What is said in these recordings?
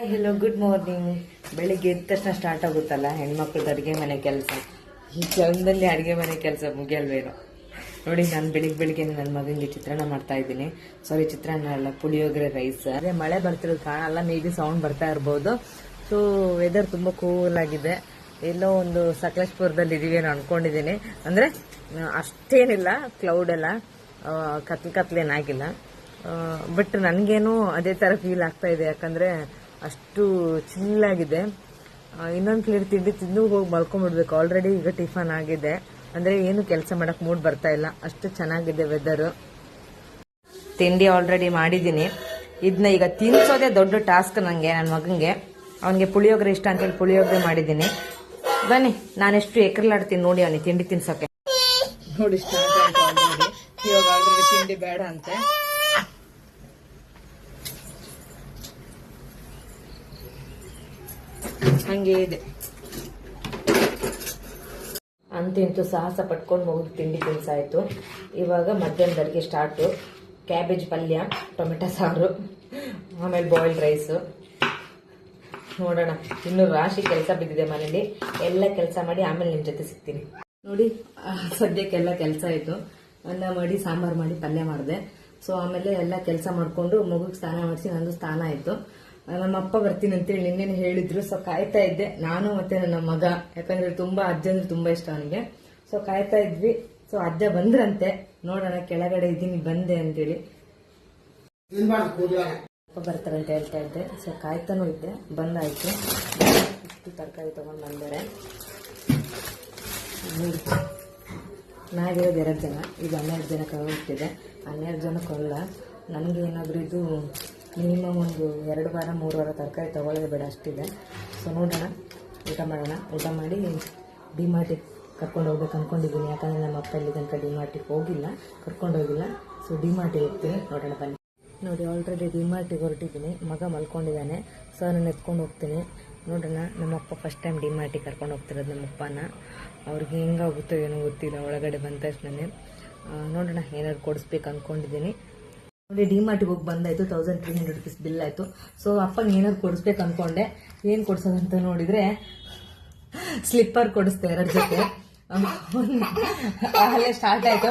Hello, good morning. ಬೆಳಿಗ್ಗೆ ಎದ್ದ ತಕ್ಷಣ ಸ್ಟಾರ್ಟ್ ಆಗುತ್ತಲ್ಲ ಹೆಣ್ಮಕ್ಳದ್ದು ಅಡುಗೆ ಮನೆ ಕೆಲಸ. ಈ ಜನ್ಮದಲ್ಲಿ ಅಡುಗೆ ಮನೆ ಕೆಲಸ ಮುಗಿಯಲ್ವೇನೋ. ನೋಡಿ, ನಾನು ಬೆಳಿಗ್ಗೆ ನನ್ನ ಮಗನಿಗೆ ಚಿತ್ರಾನ್ನ ಮಾಡ್ತಾ ಇದ್ದೀನಿ. ಸಾರಿ, ಚಿತ್ರಾನ್ನ ಅಲ್ಲ, ಪುಳಿಯೋಗರೆ ರೈಸ್. ಅದೇ ಮಳೆ ಬರ್ತಿರೋದು ಕಾಣಲ್ಲ, ಮೇ ಬಿ ಸೌಂಡ್ ಬರ್ತಾ ಇರ್ಬೋದು. ಸೊ ವೆದರ್ ತುಂಬ ಕೂಲ್ ಆಗಿದೆ. ಎಲ್ಲೋ ಒಂದು ಸಕಲೇಶ್ಪುರದಲ್ಲಿ ಇದೀವಿ ನಾನು ಅನ್ಕೊಂಡಿದ್ದೀನಿ. ಅಂದರೆ ಅಷ್ಟೇನಿಲ್ಲ, ಕ್ಲೌಡ್ ಎಲ್ಲ ಕತ್ಲೇನಾಗಿಲ್ಲ. ಬಟ್ ನನಗೇನು ಅದೇ ಥರ ಫೀಲ್ ಆಗ್ತಾ ಇದೆ, ಯಾಕಂದರೆ ಅಷ್ಟು ಚಿಲ್ಲಾಗಿದೆ. ಇನ್ನೊಂದು ಪ್ಲೇಟ್ ತಿಂಡಿ ತಿಂದು ಹೋಗಿ ಮಲ್ಕೊಂಡ್ಬಿಡ್ಬೇಕು. ಆಲ್ರೆಡಿ ಈಗ ಟಿಫನ್ ಆಗಿದೆ, ಅಂದರೆ ಏನು ಕೆಲಸ ಮಾಡೋಕೆ ಮೂಡ್ ಬರ್ತಾ ಇಲ್ಲ, ಅಷ್ಟು ಚೆನ್ನಾಗಿದೆ ವೆದರು. ತಿಂಡಿ ಆಲ್ರೆಡಿ ಮಾಡಿದ್ದೀನಿ. ಇದನ್ನ ಈಗ ತಿನ್ಸೋದೇ ದೊಡ್ಡ ಟಾಸ್ಕ್ ನನಗೆ. ನನ್ನ ಮಗನಿಗೆ, ಅವನಿಗೆ ಪುಳಿಯೋಗರೆ ಇಷ್ಟ ಅಂತೇಳಿ ಪುಳಿಯೋಗರೆ ಮಾಡಿದ್ದೀನಿ. ಬನ್ನಿ, ನಾನೆಷ್ಟು ಎಕರ್ಲಾಡ್ತೀನಿ ನೋಡಿ ಅವನಿಗೆ ತಿಂಡಿ ತಿನ್ಸೋಕೆ. ನೋಡಿ, ಸ್ಟಾರ್ಟ್ ಆಯ್ತು ಆಲ್ರೆಡಿ. ಇವಾಗ ಆಲ್ರೆಡಿ ತಿಂಡಿ ಬೇಡ ಅಂತೆ. ಹಂಗೆ ಇದೆ. ಅಂತೂ ಸಾಹಸ ಪಟ್ಕೊಂಡು ಹೋಗಿ ತಿಂಡಿ ತಿನ್ಸಾಯ್ತು. ಇವಾಗ ಮಧ್ಯಾಹ್ನದವರೆಗೆ ಸ್ಟಾರ್ಟು. ಕ್ಯಾಬೇಜ್ ಪಲ್ಯ, ಟೊಮೆಟೊ ಸಾರು, ಆಮೇಲೆ ಬಾಯ್ಲ್ಡ್ ರೈಸು. ನೋಡೋಣ, ಇನ್ನೂ ರಾಶಿ ಕೆಲಸ ಬಿದ್ದಿದೆ ಮನೇಲಿ. ಎಲ್ಲ ಕೆಲಸ ಮಾಡಿ ಆಮೇಲೆ ನಿಮ್ಮ ಜೊತೆ ಸಿಗ್ತೀನಿ. ನೋಡಿ, ಸದ್ಯಕ್ಕೆಲ್ಲ ಕೆಲಸ ಆಯಿತು. ಅನ್ನ ಮಾಡಿ, ಸಾಂಬಾರು ಮಾಡಿ, ಪಲ್ಯ ಮಾಡಿದೆ. ಸೊ ಆಮೇಲೆ ಎಲ್ಲ ಕೆಲಸ ಮಾಡಿಕೊಂಡು ಮಗುಗೆ ಸ್ನಾನ ಮಾಡಿಸಿ ನಂದು ಸ್ನಾನ ಆಯಿತು. ನಮ್ಮ ಅಪ್ಪ ಬರ್ತೀನಿ ಅಂತೇಳಿ ನಿನ್ನೇನು ಹೇಳಿದ್ರು. ಸೊ ಕಾಯ್ತಾ ಇದ್ದೆ ನಾನು ಮತ್ತೆ ನನ್ನ ಮಗ, ಯಾಕಂದ್ರೆ ಅಜ್ಜ ಅಂದ್ರೆ ತುಂಬಾ ಇಷ್ಟ ಅವನಿಗೆ. ಸೊ ಕಾಯ್ತಾ ಇದ್ವಿ. ಸೊ ಅಜ್ಜ ಬಂದ್ರಂತೆ, ನೋಡೋಣ ಕೆಳಗಡೆ ಇದ್ದೀನಿ ಬಂದೆ ಅಂತೇಳಿ. ಅಪ್ಪ ಬರ್ತಾರಂತ ಹೇಳ್ತಾ ಇದ್ದೆ. ಸೊ ಕಾಯ್ತಾನೂ ಇದ್ದೆ, ಬಂದಾಯ್ತು. ಇಷ್ಟು ತರಕಾರಿ ತಗೊಂಡು ಬಂದರೆ. ನಾವಿರೋದು 2 ಜನ, ಈಗ 12 ಜನಕ್ಕೆ ಹೋಗ್ತಿದೆ. 12 ಜನಕ್ಕಲ್ಲ, ನನಗೆ ಏನಾದರೂ ಇದು ಮಿನಿಮಮ್ ಒಂದು 2 ವಾರ 3 ವಾರ ತರಕಾರಿ ತೊಗೊಳ್ಳೋದು ಬೇಡ, ಅಷ್ಟಿದೆ. ಸೊ ನೋಡೋಣ, ಊಟ ಮಾಡೋಣ. ಊಟ ಮಾಡಿ ಡಿಮಾರ್ಟಿಗೆ ಕರ್ಕೊಂಡು ಹೋಗ್ಬೇಕು ಅಂದ್ಕೊಂಡಿದ್ದೀನಿ. ಯಾಕಂದರೆ ನಮ್ಮ ಅಪ್ಪ ಇಲ್ಲಿ ತನಕ ಡಿಮಾರ್ಟಿಗೆ ಹೋಗಿಲ್ಲ, ಕರ್ಕೊಂಡು ಹೋಗಿಲ್ಲ. ಸೊ ಡಿಮಾರ್ಟಿಗೆ ಹೋಗ್ತೀನಿ, ನೋಡೋಣ ಬನ್ನಿ. ನೋಡಿ, ಆಲ್ರೆಡಿ ಡಿಮಾರ್ಟಿಗೆ ಹೊರಟಿದ್ದೀನಿ. ಮಗ ಮಲ್ಕೊಂಡಿದ್ದಾನೆ. ಸೊ ನಾನು ಎತ್ಕೊಂಡು ಹೋಗ್ತೀನಿ. ನೋಡೋಣ, ನಮ್ಮಪ್ಪ ಫಸ್ಟ್ ಟೈಮ್ ಡಿಮಾರ್ಟಿಗೆ ಕರ್ಕೊಂಡು ಹೋಗ್ತಿರೋದು ನಮ್ಮಪ್ಪನ. ಅವ್ರಿಗೆ ಹೆಂಗಾಗುತ್ತೋ ಏನೋ ಗೊತ್ತಿಲ್ಲ, ಒಳಗಡೆ ಬಂದ ತಕ್ಷಣ. ನೋಡೋಣ, ಏನಾದ್ರು ಕೊಡಿಸ್ಬೇಕು ಅಂದ್ಕೊಂಡಿದ್ದೀನಿ. ನೋಡಿ, ಡಿಮಾರ್ಟಿಗೆ ಹೋಗಿ ಬಂದಾಯ್ತು. 1300 ರೂಪೀಸ್ ಬಿಲ್ ಆಯಿತು. ಸೊ ಅಪ್ಪಂಗೆ ಏನಾದ್ರು ಕೊಡಿಸ್ಬೇಕು ಅಂದ್ಕೊಂಡೆ. ಏನು ಕೊಡ್ಸೋದಂತ ನೋಡಿದರೆ ಸ್ಲಿಪ್ಪರ್ ಕೊಡಿಸ್ದೆ 2 ಜೊತೆ. ಅಲ್ಲೇ ಸ್ಟಾರ್ಟ್ ಆಯಿತು.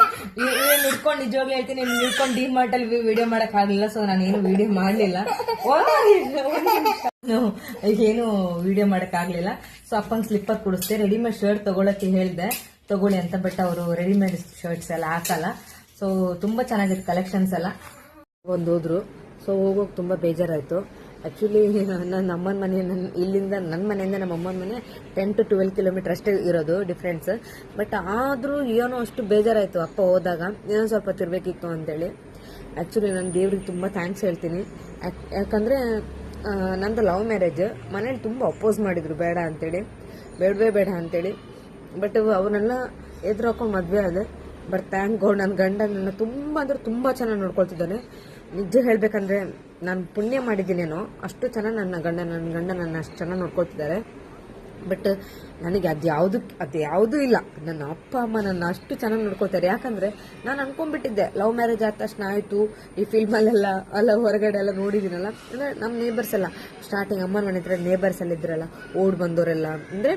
ನಿಡ್ಕೊಂಡು ನಿಜವಾಗ್ಲೂ ಹೇಳ್ತೀನಿ, ನಿಡ್ಕೊಂಡು ಡಿಮಾರ್ಟಲ್ಲಿ ವಿಡಿಯೋ ಮಾಡೋಕ್ಕಾಗಲಿಲ್ಲ. ಸೊ ನಾನೇನು ವಿಡಿಯೋ ಮಾಡಲಿಲ್ಲ, ಏನು ವಿಡಿಯೋ ಮಾಡೋಕ್ಕಾಗಲಿಲ್ಲ. ಸೊ ಅಪ್ಪಂಗೆ ಸ್ಲಿಪ್ಪರ್ ಕೊಡಿಸ್ದೆ. ರೆಡಿಮೇಡ್ ಶರ್ಟ್ ತೊಗೊಳಕ್ಕೆ ಹೇಳಿದೆ, ತೊಗೊಳ್ಳಿ ಅಂತ. ಬಟ್ ಅವರು ರೆಡಿಮೇಡ್ ಶರ್ಟ್ಸ್ ಎಲ್ಲ ಹಾಕಲ್ಲ. ಸೊ ತುಂಬ ಚೆನ್ನಾಗಿತ್ತು ಕಲೆಕ್ಷನ್ಸ್ ಎಲ್ಲ. ಹೋದ್ರು. ಸೊ ಹೋಗೋಕೆ ತುಂಬ ಬೇಜಾರಾಯಿತು. ಆ್ಯಕ್ಚುಲಿ ನನ್ನ ಅಮ್ಮನ ಮನೆ, ಇಲ್ಲಿಂದ ನನ್ನ ಮನೆಯಿಂದ ನಮ್ಮ ಅಮ್ಮನ ಮನೆ 10 to 12 ಕಿಲೋಮೀಟರ್ ಅಷ್ಟೇ ಇರೋದು ಡಿಫ್ರೆನ್ಸ್. ಬಟ್ ಆದರೂ ಏನೋ ಅಷ್ಟು ಬೇಜಾರಾಯಿತು ಅಪ್ಪ ಹೋದಾಗ. ಏನೋ ಸ್ವಲ್ಪ ತಿರ್ಬೇಕಿತ್ತು ಅಂತೇಳಿ. ಆ್ಯಕ್ಚುಲಿ ನಾನು ದೇವ್ರಿಗೆ ತುಂಬ ಥ್ಯಾಂಕ್ಸ್ ಹೇಳ್ತೀನಿ. ಯಾಕಂದರೆ ನಂದು ಲವ್ ಮ್ಯಾರೇಜ್. ಮನೇಲಿ ತುಂಬ ಅಪೋಸ್ ಮಾಡಿದರು, ಬೇಡ ಅಂತೇಳಿ, ಬೇಡವೇ ಬೇಡ ಅಂತೇಳಿ. ಬಟ್ ಅವನ್ನೆಲ್ಲ ಎದುರು ಹಾಕೊಂಡು ಮದುವೆ ಆದೆ. ಬಟ್ ಥ್ಯಾಂಕ್ ಗಾಡ್, ನನ್ನ ಗಂಡ ನನ್ನ ತುಂಬ ಅಂದರೆ ತುಂಬ ಚೆನ್ನಾಗಿ ನೋಡ್ಕೊಳ್ತಿದ್ದಾನೆ. ನಿಜ ಹೇಳಬೇಕಂದ್ರೆ ನಾನು ಪುಣ್ಯ ಮಾಡಿದ್ದೀನೇನೋ, ಅಷ್ಟು ಚೆನ್ನಾಗಿ ನನ್ನ ಗಂಡ ನನ್ನ ಅಷ್ಟು ಚೆನ್ನಾಗಿ ನೋಡ್ಕೊಳ್ತಿದ್ದಾರೆ. ಬಟ್ ನನಗೆ ಅದ್ಯಾವುದೂ ಇಲ್ಲ. ನನ್ನ ಅಪ್ಪ ಅಮ್ಮ ನನ್ನ ಅಷ್ಟು ಚೆನ್ನಾಗಿ ನೋಡ್ಕೊಳ್ತಾರೆ. ಯಾಕಂದರೆ ನಾನು ಅನ್ಕೊಂಡ್ಬಿಟ್ಟಿದ್ದೆ, ಲವ್ ಮ್ಯಾರೇಜ್ ಆದ ತಕ್ಷಣ ಆಯಿತು, ಈ ಫಿಲ್ಮಲ್ಲೆಲ್ಲ ಅಲ್ಲ ಹೊರಗಡೆ ಎಲ್ಲ ನೋಡಿದ್ದೀನಲ್ಲ. ಅಂದರೆ ನಮ್ಮ ನೇಬರ್ಸ್ ಎಲ್ಲ ಸ್ಟಾರ್ಟಿಂಗ್ ಅಮ್ಮನ ಮನೆ ಹತ್ರ ನೇಬರ್ಸ್ ಎಲ್ಲ ಇದ್ರಲ್ಲ, ಓಡ್ ಬಂದವರೆಲ್ಲ, ಅಂದರೆ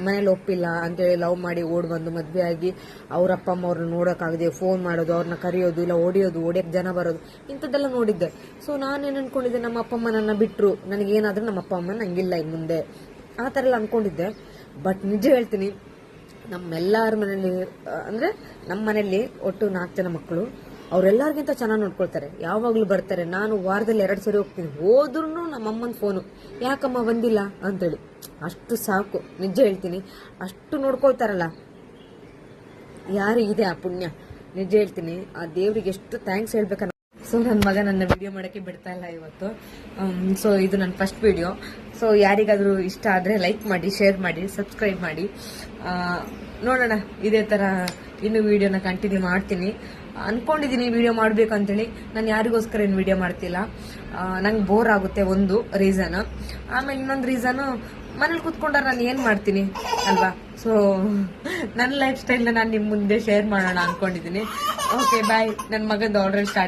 ಮನೇಲಿ ಒಪ್ಪಿಲ್ಲ ಅಂತೇಳಿ ಲವ್ ಮಾಡಿ ಓಡ್ ಬಂದು ಮದುವೆ ಆಗಿ ಅವ್ರ ಅಪ್ಪ ಅಮ್ಮ ಅವ್ರನ್ನ ನೋಡೋಕ್ಕಾಗದೆ ಫೋನ್ ಮಾಡೋದು, ಅವ್ರನ್ನ ಕರೆಯೋದು, ಇಲ್ಲ ಹೊಡಿಯೋಕ್ಕೆ ಜನ ಬರೋದು, ಇಂಥದ್ದೆಲ್ಲ ನೋಡಿದ್ದೆ. ಸೊ ನಾನೇನು ಅಂದ್ಕೊಂಡಿದ್ದೆ, ನಮ್ಮ ಅಪ್ಪ ಅಮ್ಮ ನನ್ನ ಬಿಟ್ಟರು, ನನಗೇನಾದರೂ ನಮ್ಮ ಅಪ್ಪ ಅಮ್ಮ ನಂಗಿಲ್ಲ ಇನ್ನು ಮುಂದೆ, ಆ ಥರ ಎಲ್ಲ ಅಂದ್ಕೊಂಡಿದ್ದೆ. ಬಟ್ ನಿಜ ಹೇಳ್ತೀನಿ, ನಮ್ಮೆಲ್ಲರ ಮನೇಲಿ, ಅಂದರೆ ನಮ್ಮ ಮನೇಲಿ ಒಟ್ಟು 4 ಜನ ಮಕ್ಕಳು. ಅವರೆಲ್ಲರಿಗಿಂತ ಚೆನ್ನಾಗಿ ನೋಡ್ಕೊಳ್ತಾರೆ. ಯಾವಾಗಲೂ ಬರ್ತಾರೆ. ನಾನು ವಾರದಲ್ಲಿ 2 ಸರಿ ಹೋಗ್ತೀನಿ. ಹೋದ್ರೂ ನಮ್ಮಮ್ಮನ ಫೋನು, ಯಾಕಮ್ಮ ಬಂದಿಲ್ಲ ಅಂತೇಳಿ. ಅಷ್ಟು ಸಾಕು, ನಿಜ ಹೇಳ್ತೀನಿ. ಅಷ್ಟು ನೋಡ್ಕೊಳ್ತಾರಲ್ಲ, ಯಾರಿಗಿದೆ ಆ ಪುಣ್ಯ? ನಿಜ ಹೇಳ್ತೀನಿ, ಆ ದೇವ್ರಿಗೆ ಎಷ್ಟು ಥ್ಯಾಂಕ್ಸ್ ಹೇಳ್ಬೇಕನ್ನ. ಸೊ ನನ್ನ ಮಗ ನನ್ನ ವಿಡಿಯೋ ಮಾಡೋಕ್ಕೆ ಬಿಡ್ತಾ ಇಲ್ಲ ಇವತ್ತು. ಸೊ ಇದು ನನ್ನ ಫಸ್ಟ್ ವಿಡಿಯೋ. ಸೊ ಯಾರಿಗಾದರೂ ಇಷ್ಟ ಆದರೆ ಲೈಕ್ ಮಾಡಿ, ಶೇರ್ ಮಾಡಿ, ಸಬ್ಸ್ಕ್ರೈಬ್ ಮಾಡಿ. ನೋಡೋಣ, ಇದೇ ಥರ ಇನ್ನೂ ವಿಡಿಯೋನ ಕಂಟಿನ್ಯೂ ಮಾಡ್ತೀನಿ. ಅನ್ಕೊಂಡಿದ್ದೀನಿ ವಿಡಿಯೋ ಮಾಡಬೇಕು ಅಂತೇಳಿ. ನಾನು ಯಾರಿಗೋಸ್ಕರ ಏನು ವಿಡಿಯೋ ಮಾಡ್ತಿಲ್ಲ, ನಂಗೆ ಬೋರ್ ಆಗುತ್ತೆ ಒಂದು ರೀಸನ್. ಆಮೇಲೆ ಇನ್ನೊಂದು ರೀಸನು, ಮನೇಲಿ ಕೂತ್ಕೊಂಡ್ರೆ ನಾನು ಏನು ಮಾಡ್ತೀನಿ ಅಲ್ವಾ. ಸೊ ನನ್ನ ಲೈಫ್ ಸ್ಟೈಲ್ನ ನಾನು ನಿಮ್ಮ ಮುಂದೆ ಶೇರ್ ಮಾಡೋಣ ಅಂದ್ಕೊಂಡಿದ್ದೀನಿ. ಓಕೆ, ಬಾಯ್. ನನ್ನ ಮಗಂದು ಆಲ್ರೆಡಿ ಸ್ಟಾರ್ಟ್